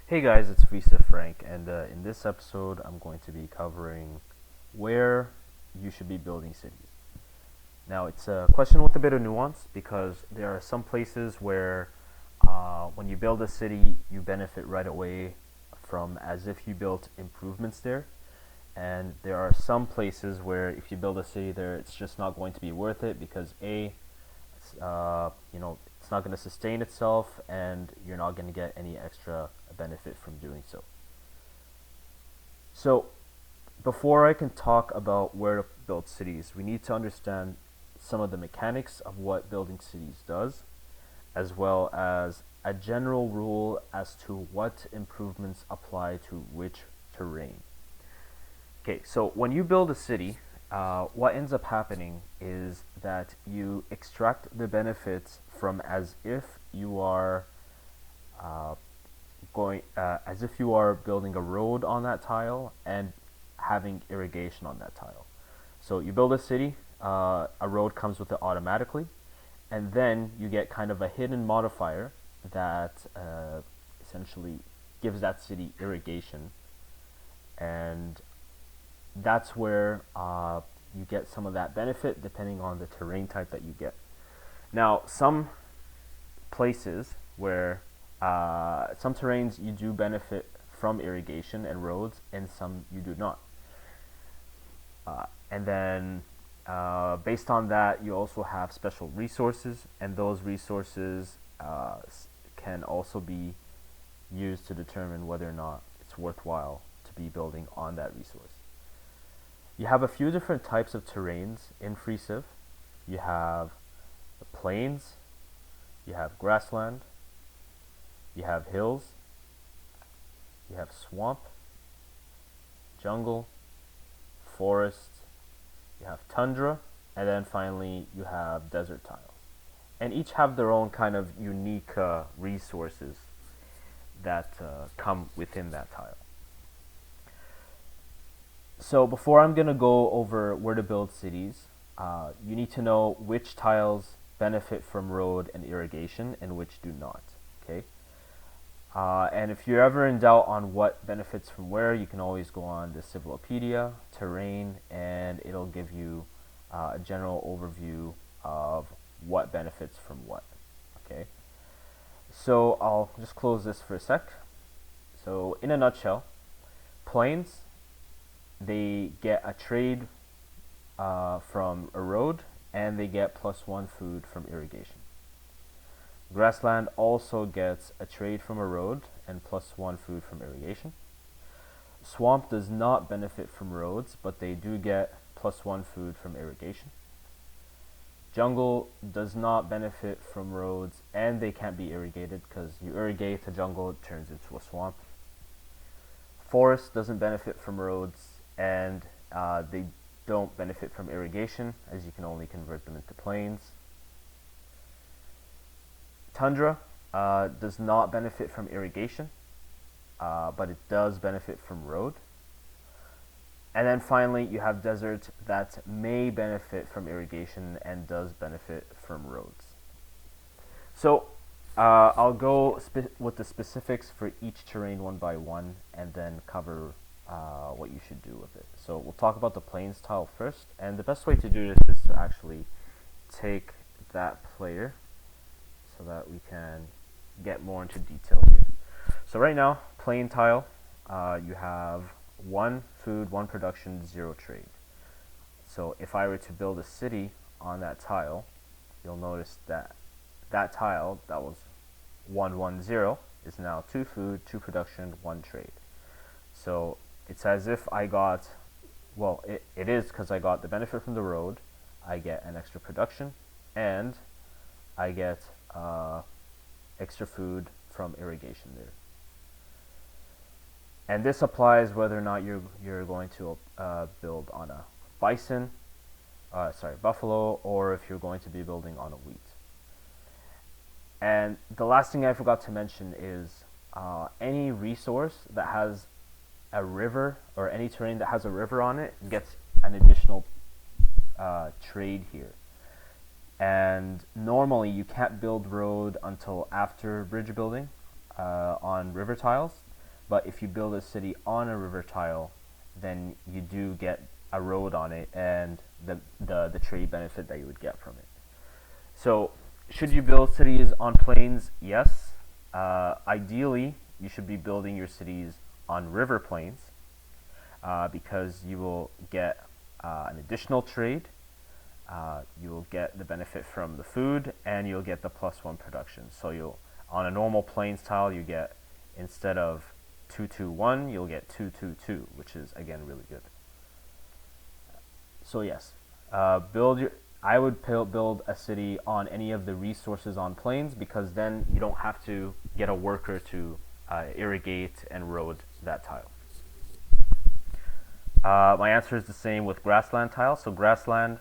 Hey guys, it's Freeciv Frank, and in this episode, I'm going to be covering where you should be building cities. Now, it's a question with a bit of nuance because there are some places where when you build a city, you benefit right away from as if you built improvements there. And there are some places where if you build a city there, it's just not going to be worth it because it's not going to sustain itself, and you're not going to get any extra benefit from doing so. So, before I can talk about where to build cities, we need to understand some of the mechanics of what building cities does, as well as a general rule as to what improvements apply to which terrain. Okay, so when you build a city, what ends up happening is that you extract the benefits from as if you are as if you are building a road on that tile and having irrigation on that tile. So you build a city, a road comes with it automatically, and then you get kind of a hidden modifier that essentially gives that city irrigation, and that's where you get some of that benefit depending on the terrain type that you get. Now, some places where some terrains you do benefit from irrigation and roads, and some you do not. And then based on that, you also have special resources, and those resources can also be used to determine whether or not it's worthwhile to be building on that resource. You have a few different types of terrains in Freeciv. You have the plains, you have grassland, you have hills, you have swamp, jungle, forest, you have tundra, and then finally you have desert tiles. And each have their own kind of unique resources that come within that tile. So before I'm going to go over where to build cities, you need to know which tiles benefit from road and irrigation and which do not. Okay. And if you're ever in doubt on what benefits from where, you can always go on the Civilopedia, terrain, and it'll give you a general overview of what benefits from what. Okay. So I'll just close this for a sec. So in a nutshell, plains, they get a trade from a road, and they get +1 food from irrigation. Grassland also gets a trade from a road and +1 food from irrigation. Swamp does not benefit from roads, but they do get +1 food from irrigation. Jungle does not benefit from roads, and they can't be irrigated because you irrigate a jungle, it turns into a swamp. Forest doesn't benefit from roads, and they don't benefit from irrigation, as you can only convert them into plains. Tundra does not benefit from irrigation, but it does benefit from road. And then finally, you have desert that may benefit from irrigation and does benefit from roads. So I'll go with the specifics for each terrain one by one, and then cover what you should do with it. So we'll talk about the plains tile first, and the best way to do this is to actually take that player so that we can get more into detail here. So right now, plain tile, you have 1 food, 1 production, 0 trade. So if I were to build a city on that tile, you'll notice that that tile that was 110 is now 2 food, 2 production, 1 trade. So it's as if I got, well, it is because I got the benefit from the road, I get an extra production, and I get extra food from irrigation there. And this applies whether or not you're going to build on a buffalo, or if you're going to be building on a wheat. And the last thing I forgot to mention is any resource that has a river, or any terrain that has a river on it, gets an additional trade here. And normally you can't build road until after bridge building on river tiles, But if you build a city on a river tile, then you do get a road on it and the trade benefit that you would get from it. So should you build cities on plains? Yes. Ideally, you should be building your cities on river plains because you will get an additional trade. You will get the benefit from the food, and you'll get the +1 production. So you'll, on a normal plains tile, you get, instead of 2-2-1, you'll get 2-2-2, which is again really good. So yes, I would build a city on any of the resources on plains, because then you don't have to get a worker to irrigate and road that tile. My answer is the same with grassland tile. So grassland,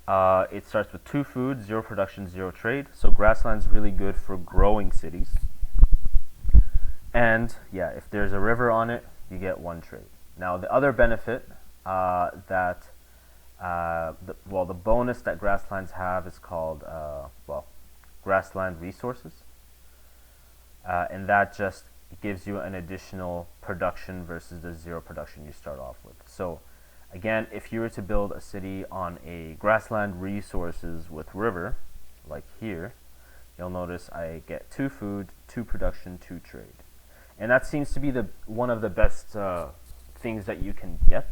it starts with 2 food, 0 production, 0 trade. So grassland's really good for growing cities. And yeah, if there's a river on it, you get 1 trade. Now the other benefit the bonus that grasslands have is called grassland resources, and that just gives you an additional production versus the 0 production you start off with. So again, if you were to build a city on a grassland resources with river, like here, you'll notice I get 2 food, 2 production, 2 trade. And that seems to be one of the best things that you can get,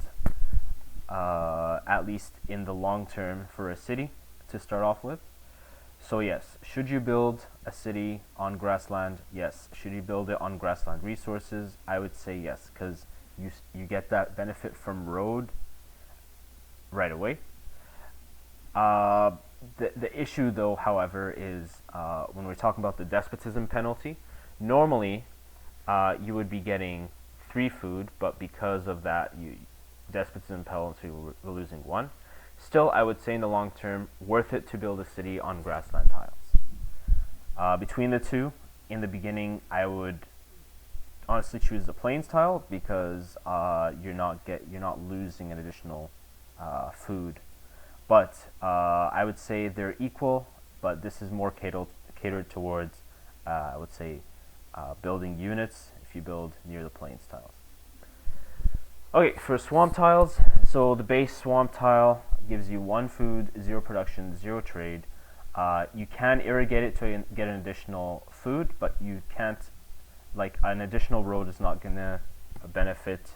at least in the long term, for a city to start off with. So yes, should you build a city on grassland? Yes. Should you build it on grassland resources? I would say yes, because you get that benefit from road right away. The issue, though, however, is when we're talking about the despotism penalty, normally you would be getting 3 food, but because of that despotism penalty, we're losing 1. Still, I would say in the long term, worth it to build a city on grassland tiles. Between the two, in the beginning, I would honestly choose the plains tile, because you're not losing an additional food. But I would say they're equal, but this is more catered towards, I would say, building units if you build near the plains tiles. Okay, for swamp tiles, so the base swamp tile gives you 1 food, 0 production, 0 trade. You can irrigate it to get an additional food, but you can't, like, an additional road is not gonna benefit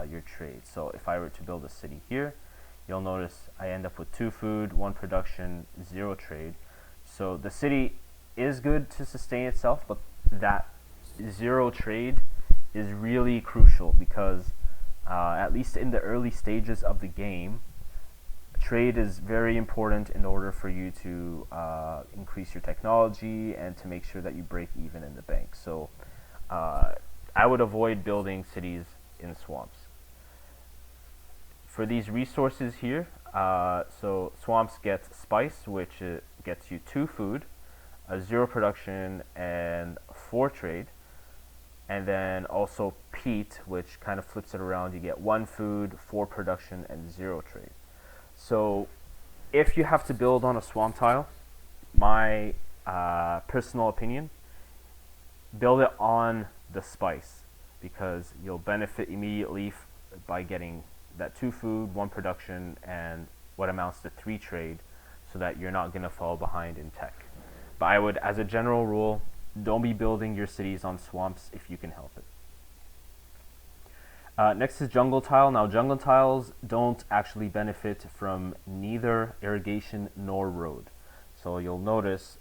your trade. So if I were to build a city here, you'll notice I end up with 2 food, 1 production, 0 trade. So the city is good to sustain itself, but that 0 trade is really crucial, because at least in the early stages of the game, trade is very important in order for you to increase your technology and to make sure that you break even in the bank. So I would avoid building cities in swamps. For these resources here, so swamps get spice, which gets you 2 food, 0 production, and 4 trade. And then also peat, which kind of flips it around. You get 1 food, 4 production, and 0 trade. So if you have to build on a swamp tile, my personal opinion, build it on the spice, because you'll benefit immediately by getting that 2 food, 1 production, and what amounts to 3 trade, so that you're not going to fall behind in tech. But I would, as a general rule, don't be building your cities on swamps if you can help it. Next is jungle tile. Now jungle tiles don't actually benefit from neither irrigation nor road. So you'll notice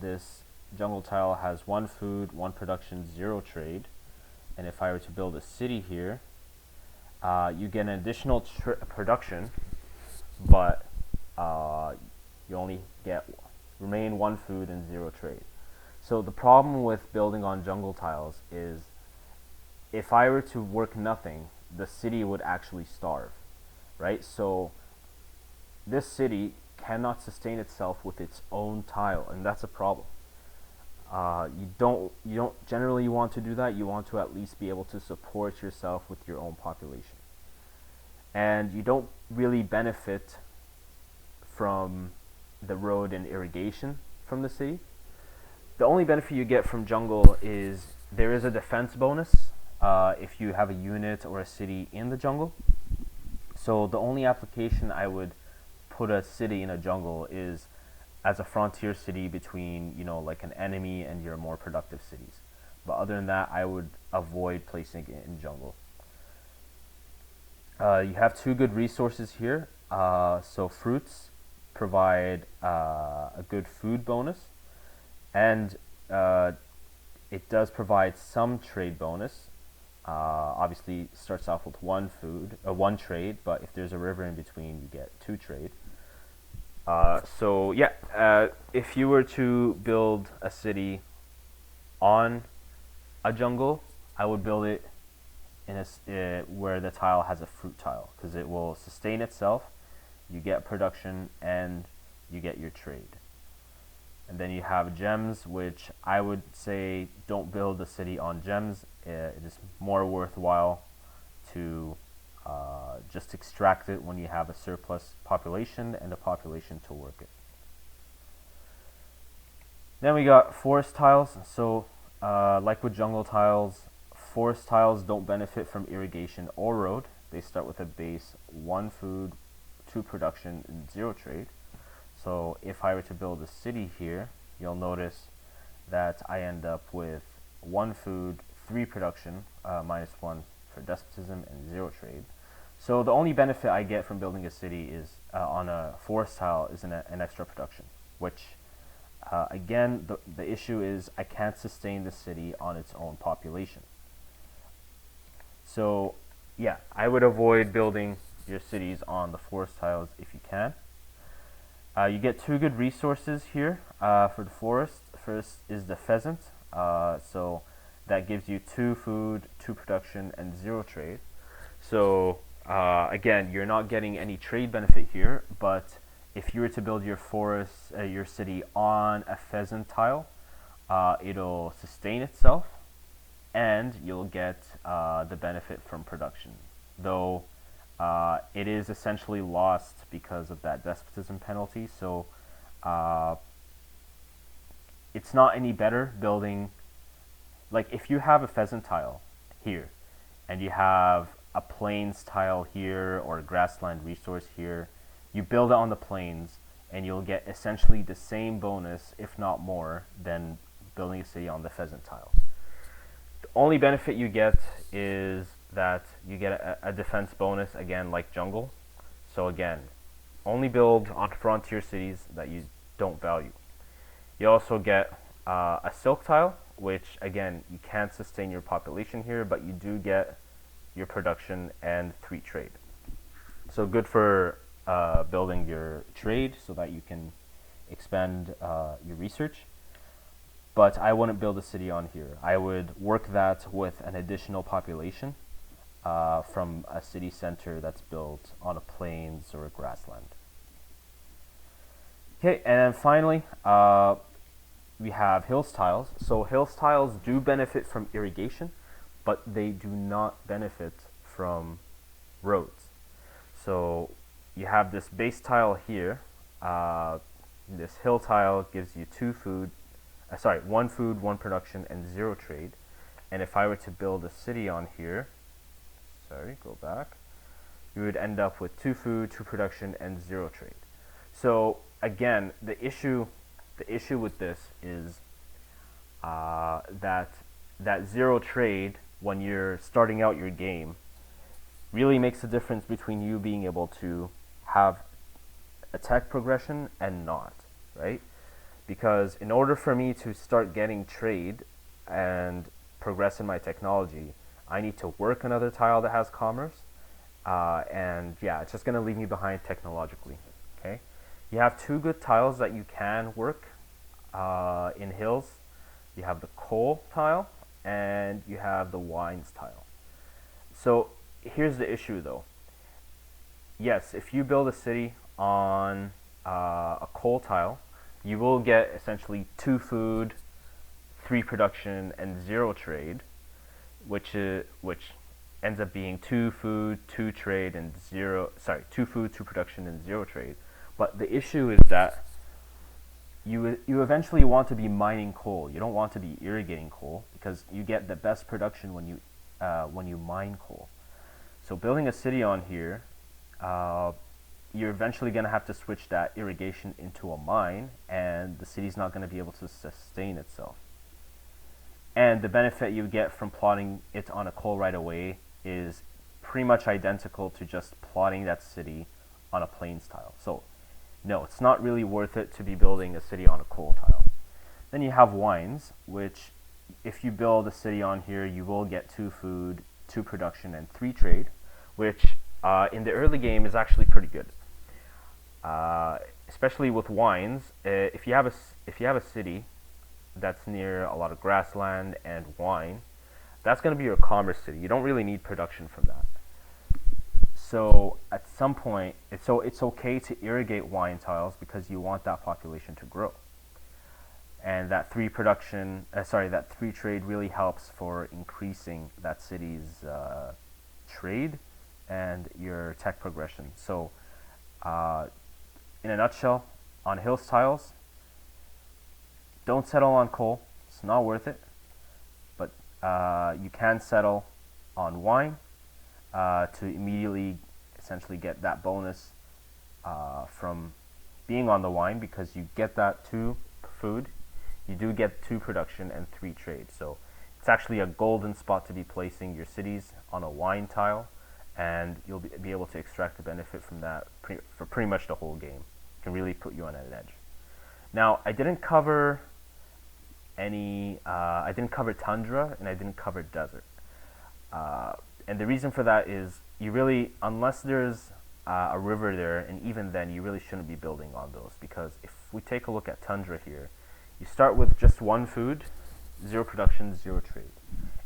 this jungle tile has 1 food, 1 production, 0 trade. And if I were to build a city here, you get an additional production, but you only remain 1 food and 0 trade. So the problem with building on jungle tiles is, if I were to work nothing, the city would actually starve, right? So this city cannot sustain itself with its own tile, and that's a problem. You don't generally want to do that. You want to at least be able to support yourself with your own population. And you don't really benefit from the road and irrigation from the city. The only benefit you get from jungle is there is a defense bonus. if you have a unit or a city in the jungle. So the only application I would put a city in a jungle is as a frontier city between, like an enemy and your more productive cities. But other than that, I would avoid placing it in jungle. You have two good resources here. So fruits provide a good food bonus, and it does provide some trade bonus. Obviously, starts off with one trade, but if there's a river in between, you get two trade. So yeah, if you were to build a city on a jungle, I would build it in where the tile has a fruit tile, because it will sustain itself. You get production and you get your trade. And then you have gems, which I would say don't build a city on gems. It is more worthwhile to just extract it when you have a surplus population and a population to work it. Then we got forest tiles. So like with jungle tiles, forest tiles don't benefit from irrigation or road. They start with a base 1 food, 2 production, and 0 trade. So if I were to build a city here, you'll notice that I end up with 1 food, 3 production, -1 for despotism, and 0 trade. So the only benefit I get from building a city is on a forest tile is an extra production, which again, the issue is I can't sustain the city on its own population. So yeah, I would avoid building your cities on the forest tiles if you can. You get 2 good resources here for the forest. First is the pheasant, so that gives you 2 food, 2 production, and 0 trade. So again, you're not getting any trade benefit here, but if you were to build your forest, your city on a pheasant tile, it'll sustain itself, and you'll get the benefit from production. Though it is essentially lost because of that despotism penalty, so it's not any better building, like if you have a pheasant tile here, and you have a plains tile here, or a grassland resource here, you build it on the plains, and you'll get essentially the same bonus, if not more, than building a city on the pheasant tiles. The only benefit you get is that you get a defense bonus, again, like jungle. So again, only build on frontier cities that you don't value. You also get a silk tile, which again, you can't sustain your population here, but you do get your production and 3 trade. So good for building your trade so that you can expand your research. But I wouldn't build a city on here. I would work that with an additional population from a city center that's built on a plains or a grassland. Okay, and then finally, we have hills tiles. So hills tiles do benefit from irrigation, but they do not benefit from roads. So you have this base tile here. This hill tile gives you 1 food, 1 production, and 0 trade. And if I were to build a city on here, you would end up with 2 food, 2 production, and 0 trade. So again, the issue with this is that 0 trade when you're starting out your game really makes a difference between you being able to have attack progression and not, right? Because in order for me to start getting trade and progress in my technology, I need to work another tile that has commerce, and yeah, it's just going to leave me behind technologically. Okay, you have 2 good tiles that you can work in hills. You have the coal tile and you have the wines tile. So here's the issue though. Yes, if you build a city on a coal tile, you will get essentially 2 food, 3 production, and 0 trade, which ends up being 2 food, 2 trade, and 2 food, 2 production, and 0 trade. But the issue is that you eventually want to be mining coal. You don't want to be irrigating coal, because you get the best production when you when you mine coal. So building a city on here, you're eventually going to have to switch that irrigation into a mine, and the city's not going to be able to sustain itself. And the benefit you get from plotting it on a coal right away is pretty much identical to just plotting that city on a plains tile. So no, it's not really worth it to be building a city on a coal tile. Then you have wines, which if you build a city on here, you will get 2 food, 2 production, and 3 trade, which in the early game is actually pretty good. Especially with wines, if you have a city that's near a lot of grassland and wine, that's going to be your commerce city. You don't really need production from that. So at some point, it's okay to irrigate wine tiles because you want that population to grow. And that 3 trade really helps for increasing that city's trade and your tech progression. So in a nutshell, on hills tiles, don't settle on coal. It's not worth it. But you can settle on wine to immediately essentially get that bonus from being on the wine, because you get that 2 food, you do get 2 production and 3 trade. So it's actually a golden spot to be placing your cities on a wine tile, and you'll be able to extract the benefit from that for pretty much the whole game. It can really put you on an edge. Now, I didn't cover Tundra, and I didn't cover Desert. And the reason for that is you really, unless there's a river there, and even then you really shouldn't be building on those, because if we take a look at Tundra here, you start with just 1 food, 0 production, 0 trade,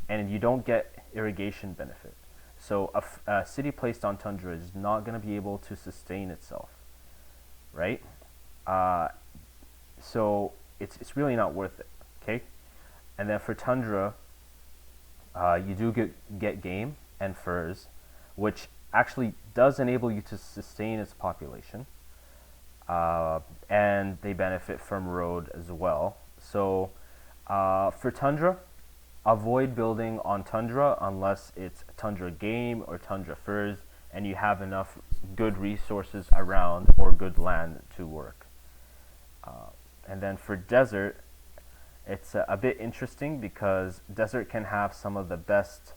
and you don't get irrigation benefit. So a city placed on Tundra is not going to be able to sustain itself, right? So it's really not worth it, okay? And then for Tundra, you do get game and furs, which actually does enable you to sustain its population, and they benefit from road as well. So for Tundra, avoid building on Tundra unless it's Tundra game or Tundra furs and you have enough good resources around or good land to work. And then for Desert, it's a bit interesting because Desert can have some of the best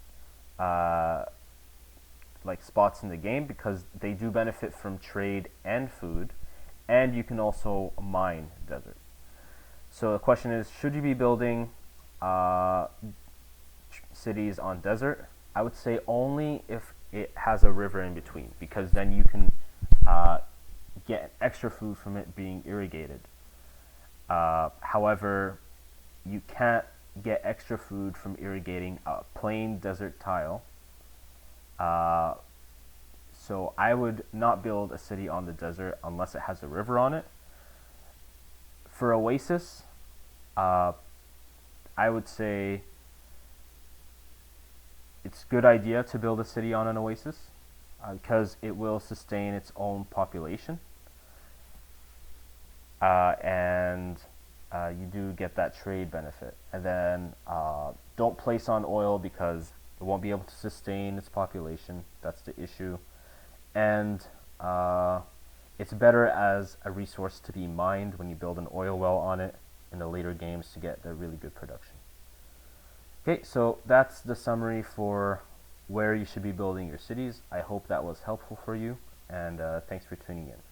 spots in the game, because they do benefit from trade and food, and you can also mine Desert. So the question is, should you be building cities on Desert? I would say only if it has a river in between, because then you can get extra food from it being irrigated. However, you can't get extra food from irrigating a plain desert tile. So I would not build a city on the desert unless it has a river on it. For Oasis, I would say it's a good idea to build a city on an oasis because it will sustain its own population. And you do get that trade benefit. And then don't place on oil because it won't be able to sustain its population. That's the issue. And it's better as a resource to be mined when you build an oil well on it in the later games to get the really good production. Okay, so that's the summary for where you should be building your cities. I hope that was helpful for you, and thanks for tuning in.